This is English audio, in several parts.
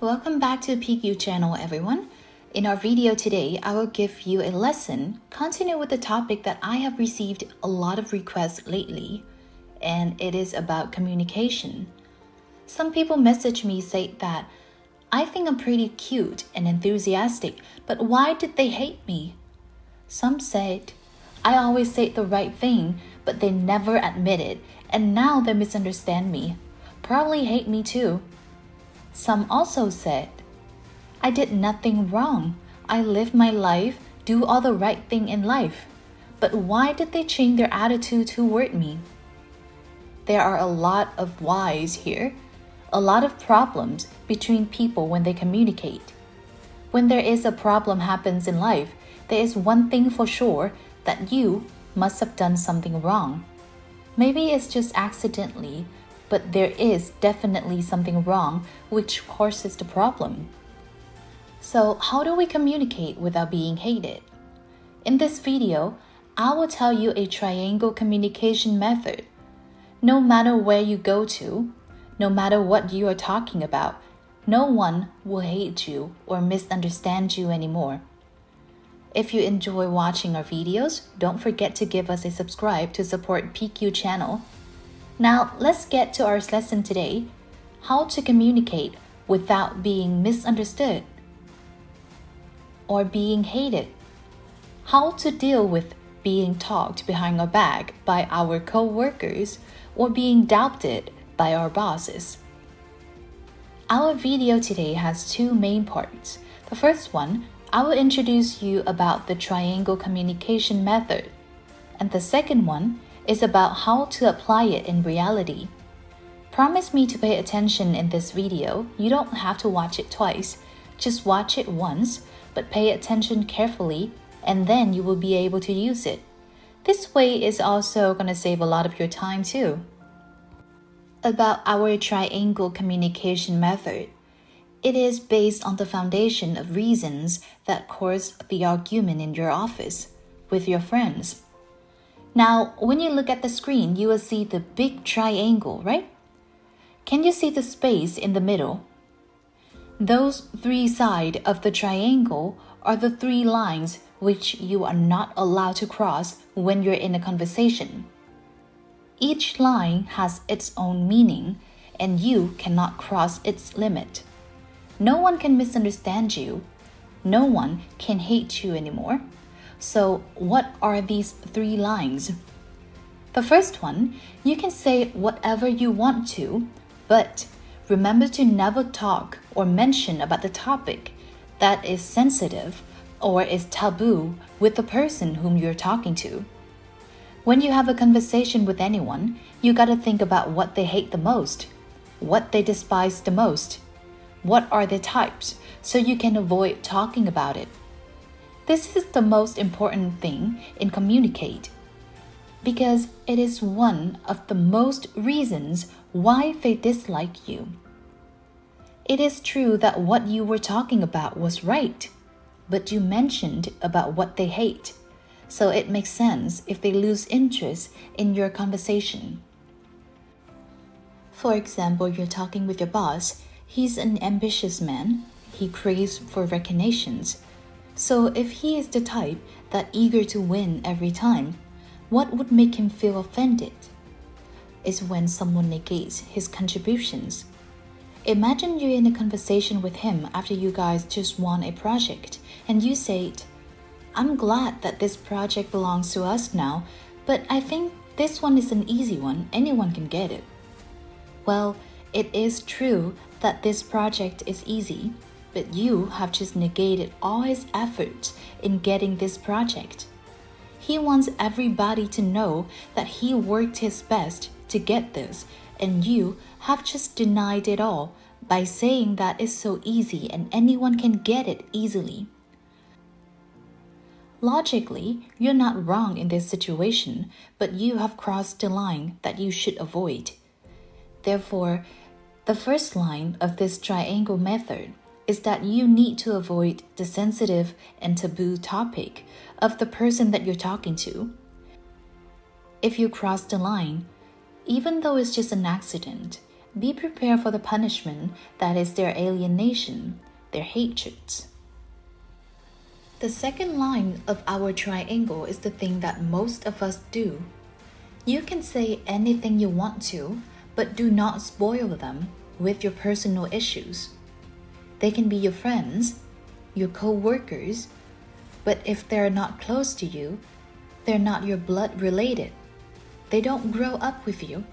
Welcome back to PeakYou channel, everyone. In our video today, I will give you a lesson, continue with the topic that I have received a lot of requests lately, and it is about communication. Some people message me say that, I think I'm pretty cute and enthusiastic, but why did they hate me? Some said, I always say the right thing, but they never admit it, and now they misunderstand me. Probably hate me too. Some also said, I did nothing wrong. I live my life, do all the right thing in life. But why did they change their attitude toward me? There are a lot of whys here, a lot of problems between people when they communicate. When there is a problem happens in life, there is one thing for sure, that you must have done something wrong. Maybe it's just accidentally, but there is definitely something wrong which causes the problem. So how do we communicate without being hated? In this video, I will tell you a triangle communication method. No matter where you go to, no matter what you are talking about, no one will hate you or misunderstand you anymore. If you enjoy watching our videos, don't forget to give us a subscribe to support PeakYou channel. Now, let's get to our lesson today, how to communicate without being misunderstood or being hated. How to deal with being talked behind our back by our co-workers or being doubted by our bosses. Our video today has two main parts. The first one, I will introduce you about the triangle communication method. And the second one is about how to apply it in reality. Promise me to pay attention in this video. You don't have to watch it twice. Just watch it once, but pay attention carefully, and then you will be able to use it. This way is also going to save a lot of your time too. About our triangle communication method. It is based on the foundation of reasons that caused the argument in your office with your friends. Now, when you look at the screen, you will see the big triangle, right? Can you see the space in the middle? Those three sides of the triangle are the three lines which you are not allowed to cross when you're in a conversation. Each line has its own meaning, and you cannot cross its limit. No one can misunderstand you. No one can hate you anymore. So what are these three lines? The first one, you can say whatever you want to, but remember to never talk or mention about the topic that is sensitive or is taboo with the person whom you're talking to. When you have a conversation with anyone, you gotta think about what they hate the most, what they despise the most, what are their types, so you can avoid talking about it. This is the most important thing in communicate, because it is one of the most reasons why they dislike you. It is true that what you were talking about was right, but you mentioned about what they hate, so it makes sense if they lose interest in your conversation. For example, you're talking with your boss. He's an ambitious man. He craves for recognitions. So if he is the type that eager to win every time, what would make him feel offended? Is when someone negates his contributions. Imagine you're in a conversation with him after you guys just won a project, and you said, I'm glad that this project belongs to us now, but I think this one is an easy one, anyone can get it. Well, it is true that this project is easy, but you have just negated all his efforts in getting this project. He wants everybody to know that he worked his best to get this, and you have just denied it all by saying that it's so easy and anyone can get it easily. Logically, you're not wrong in this situation, but you have crossed the line that you should avoid. Therefore, the first line of this triangle method is that you need to avoid the sensitive and taboo topic of the person that you're talking to. If you cross the line, even though it's just an accident, Be prepared for the punishment that is their alienation, their hatreds. The second line of our triangle is the thing that most of us do. You can say anything you want to, but do not spoil them with your personal issues. They can be your friends, your co-workers, but if they're not close to you, they're not your blood related. They don't grow up with you.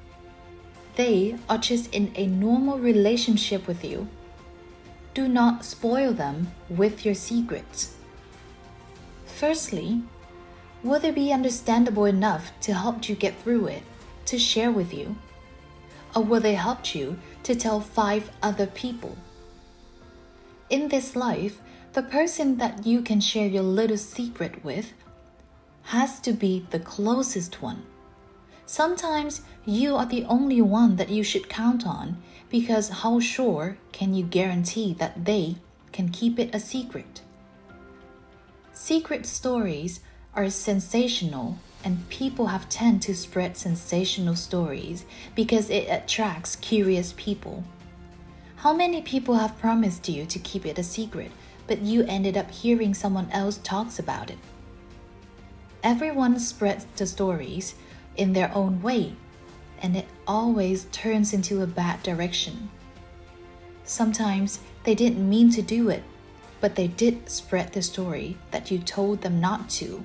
They are just in a normal relationship with you. Do not spoil them with your secrets. Firstly, will they be understandable enough to help you get through it, to share with you? Or will they help you to tell 5 other people? In this life, the person that you can share your little secret with has to be the closest one. Sometimes you are the only one that you should count on, because how sure can you guarantee that they can keep it a secret? Secret stories are sensational, and people have tend to spread sensational stories because it attracts curious people. How many people have promised you to keep it a secret, but you ended up hearing someone else talks about it? Everyone spreads the stories in their own way, and it always turns into a bad direction. Sometimes they didn't mean to do it, but they did spread the story that you told them not to.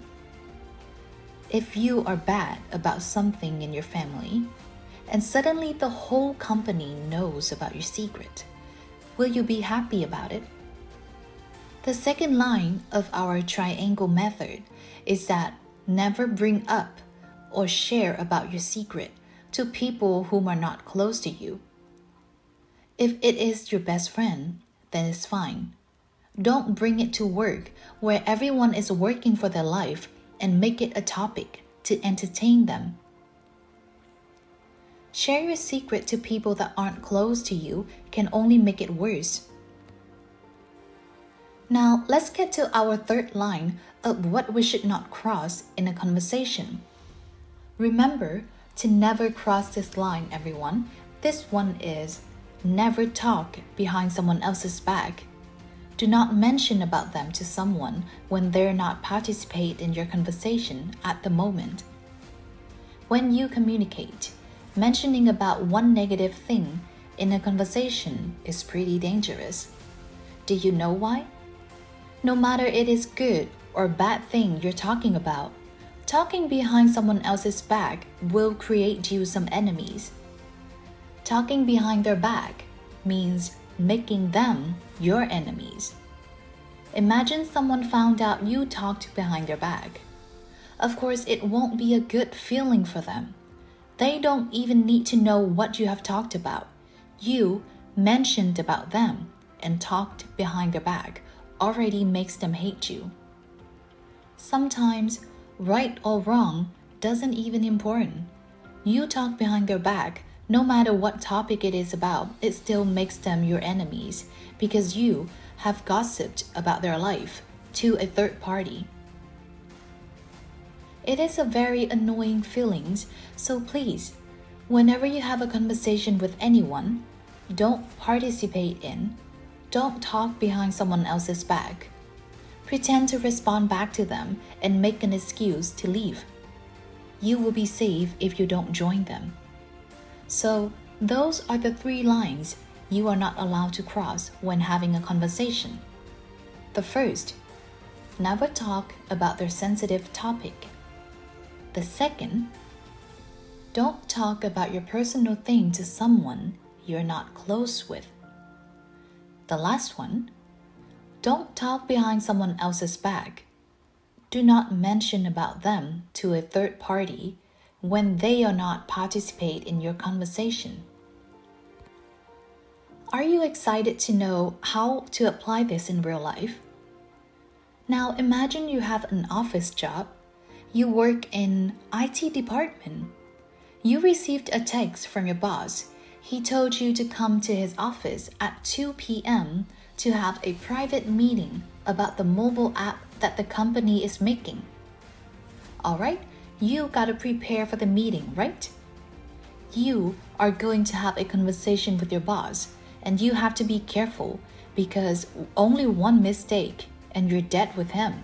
If you are bad about something in your family, and suddenly the whole company knows about your secret, will you be happy about it? The second line of our triangle method is that never bring up or share about your secret to people whom are not close to you. If it is your best friend, then it's fine. Don't bring it to work where everyone is working for their life and make it a topic to entertain them. Share your secret to people that aren't close to you can only make it worse. Now, let's get to our third line of what we should not cross in a conversation. Remember to never cross this line, everyone. This one is never talk behind someone else's back. Do not mention about them to someone when they're not participate in your conversation at the moment. When you communicate, mentioning about one negative thing in a conversation is pretty dangerous. Do you know why? No matter it is good or bad thing you're talking about, talking behind someone else's back will create you some enemies. Talking behind their back means making them your enemies. Imagine someone found out you talked behind their back. Of course, it won't be a good feeling for them. They don't even need to know what you have talked about. You mentioned about them and talked behind their back already makes them hate you. Sometimes, right or wrong doesn't even important. You talk behind their back. No matter what topic it is about, it still makes them your enemies because you have gossiped about their life to a third party. It is a very annoying feeling, so please, whenever you have a conversation with anyone, don't participate in, don't talk behind someone else's back. Pretend to respond back to them and make an excuse to leave. You will be safe if you don't join them. So, those are the 3 lines you are not allowed to cross when having a conversation. The first, never talk about their sensitive topic. The second, don't talk about your personal thing to someone you're not close with. The last one, don't talk behind someone else's back. Do not mention about them to a third party when they are not participate in your conversation. Are you excited to know how to apply this in real life? Now imagine you have an office job. You work in IT department. You received a text from your boss. He told you to come to his office at 2 p.m. to have a private meeting about the mobile app that the company is making. Alright, you gotta prepare for the meeting, right? You are going to have a conversation with your boss, and you have to be careful because only one mistake and you're dead with him.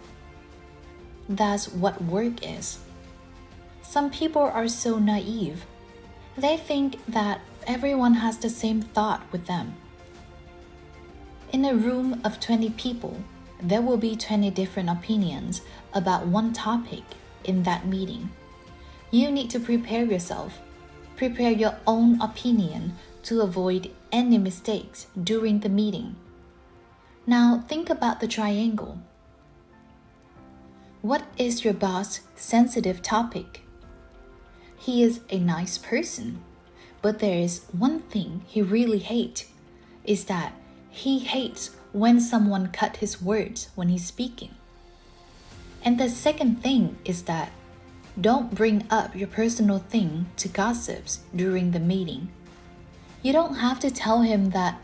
That's what work is. Some people are so naive. They think that everyone has the same thought with them. In a room of 20 people, there will be 20 different opinions about one topic in that meeting. You need to prepare yourself. Prepare your own opinion to avoid any mistakes during the meeting. Now think about the triangle. What is your boss' sensitive topic? He is a nice person, but there is one thing he really hates, is that he hates when someone cut his words when he's speaking. And the second thing is that don't bring up your personal thing to gossips during the meeting. You don't have to tell him that,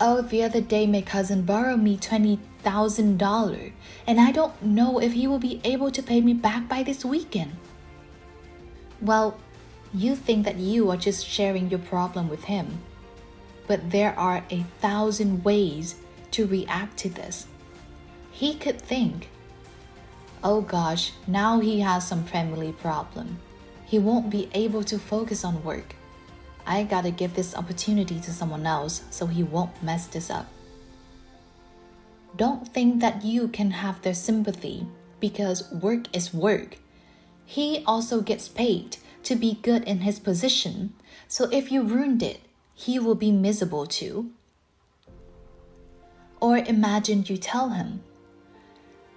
oh, the other day my cousin borrowed me $20,000 and I don't know if he will be able to pay me back by this weekend. Well, you think that you are just sharing your problem with him, but there are 1,000 ways to react to this. He could think, oh gosh, now he has some family problem. He won't be able to focus on work. I gotta give this opportunity to someone else so he won't mess this up. Don't think that you can have their sympathy because work is work. He also gets paid to be good in his position, so if you ruined it, he will be miserable too. Or imagine you tell him,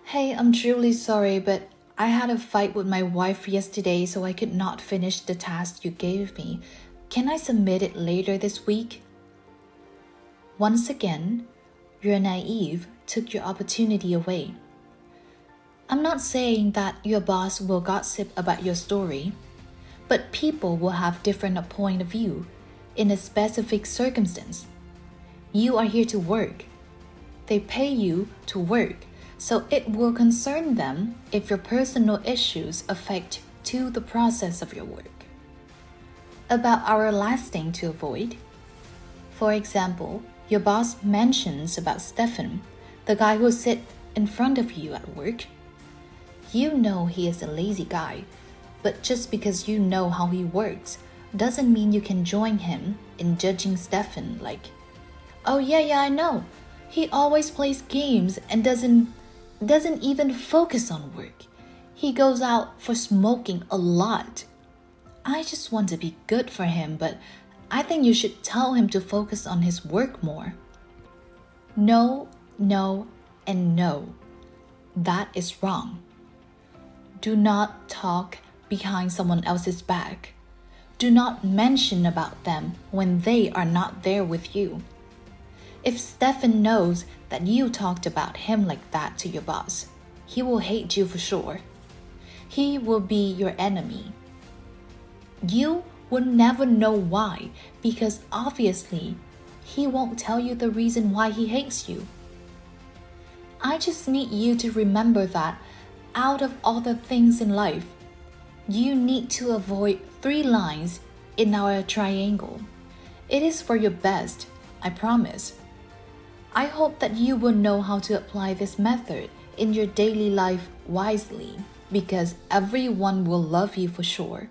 hey, I'm truly sorry, but I had a fight with my wife yesterday, so I could not finish the task you gave me. Can I submit it later this week? Once again, your naive took your opportunity away. I'm not saying that your boss will gossip about your story, but people will have different point of view in a specific circumstance. You are here to work. They pay you to work, so it will concern them if your personal issues affect to the process of your work. About our last thing to avoid. For example, your boss mentions about Stefan, the guy who sits in front of you at work. You know he is a lazy guy, but just because you know how he works doesn't mean you can join him in judging Stefan like, oh yeah, I know. He always plays games and doesn't even focus on work. He goes out for smoking a lot. I just want to be good for him, but I think you should tell him to focus on his work more. No, and no. That is wrong. Do not talk behind someone else's back. Do not mention about them when they are not there with you. If Stefan knows that you talked about him like that to your boss, he will hate you for sure. He will be your enemy. You will never know why, because obviously he won't tell you the reason why he hates you. I just need you to remember that out of all the things in life, you need to avoid 3 lines in our triangle. It is for your best, I promise. I hope that you will know how to apply this method in your daily life wisely, because everyone will love you for sure.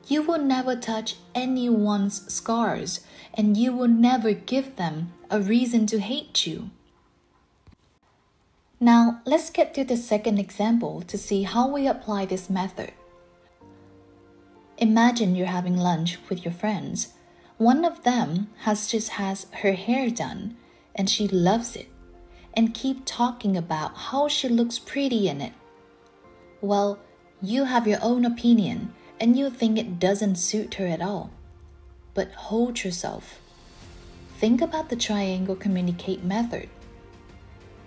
You will never touch anyone's scars, and you will never give them a reason to hate you. Now, let's get to the second example to see how we apply this method. Imagine you're having lunch with your friends. One of them has her hair done, and she loves it, and keep talking about how she looks pretty in it. Well, you have your own opinion, and you think it doesn't suit her at all. But hold yourself. Think about the triangle communicate method.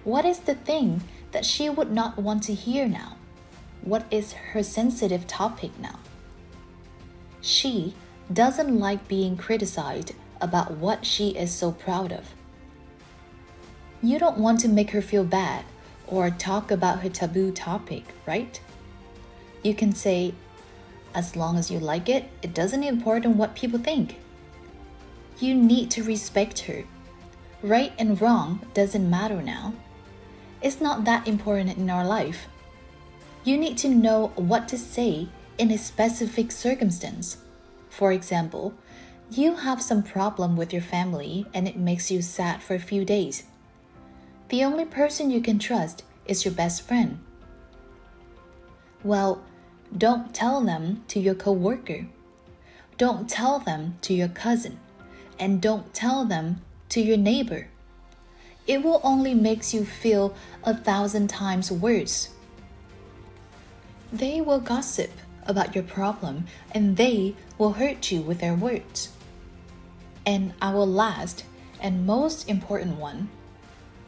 What is the thing that she would not want to hear now? What is her sensitive topic now? She doesn't like being criticized about what she is so proud of. You don't want to make her feel bad or talk about her taboo topic, right? You can say, As long as you like it, it doesn't important what people think. You need to respect her. Right and wrong doesn't matter now. It's not that important in our life. You need to know what to say in a specific circumstance. For example, you have some problem with your family and it makes you sad for a few days. The only person you can trust is your best friend. Well, don't tell them to your coworker. Don't tell them to your cousin. And don't tell them to your neighbor. It will only make you feel 1,000 times worse. They will gossip about your problem and they will hurt you with their words. And our last and most important one,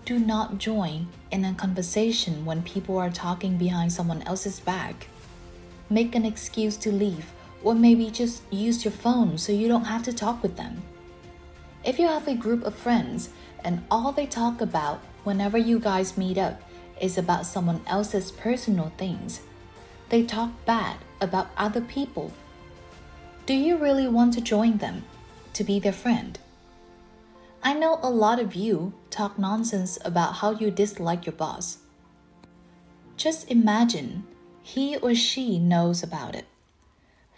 do not join in a conversation when people are talking behind someone else's back. Make an excuse to leave, or maybe just use your phone so you don't have to talk with them. If you have a group of friends and all they talk about whenever you guys meet up is about someone else's personal things, they talk bad about other people, do you really want to join them, to be their friend? I know a lot of you talk nonsense about how you dislike your boss. Just imagine he or she knows about it.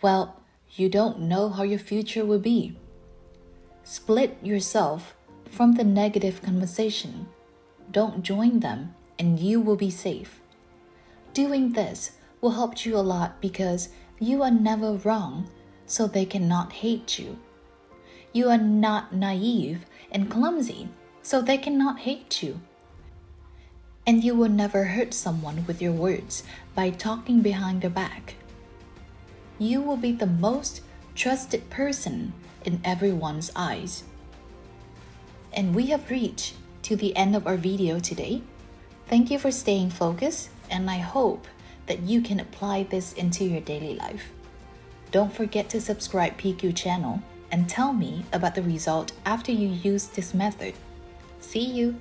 Well, you don't know how your future will be. Split yourself from the negative conversation. Don't join them and you will be safe. Doing this will help you a lot because you are never wrong, so they cannot hate you. You are not naive and clumsy, so they cannot hate you. And you will never hurt someone with your words by talking behind their back. You will be the most trusted person in everyone's eyes. And we have reached to the end of our video today. Thank you for staying focused, and I hope that you can apply this into your daily life. Don't forget to subscribe PeakYou channel and tell me about the result after you use this method. See you!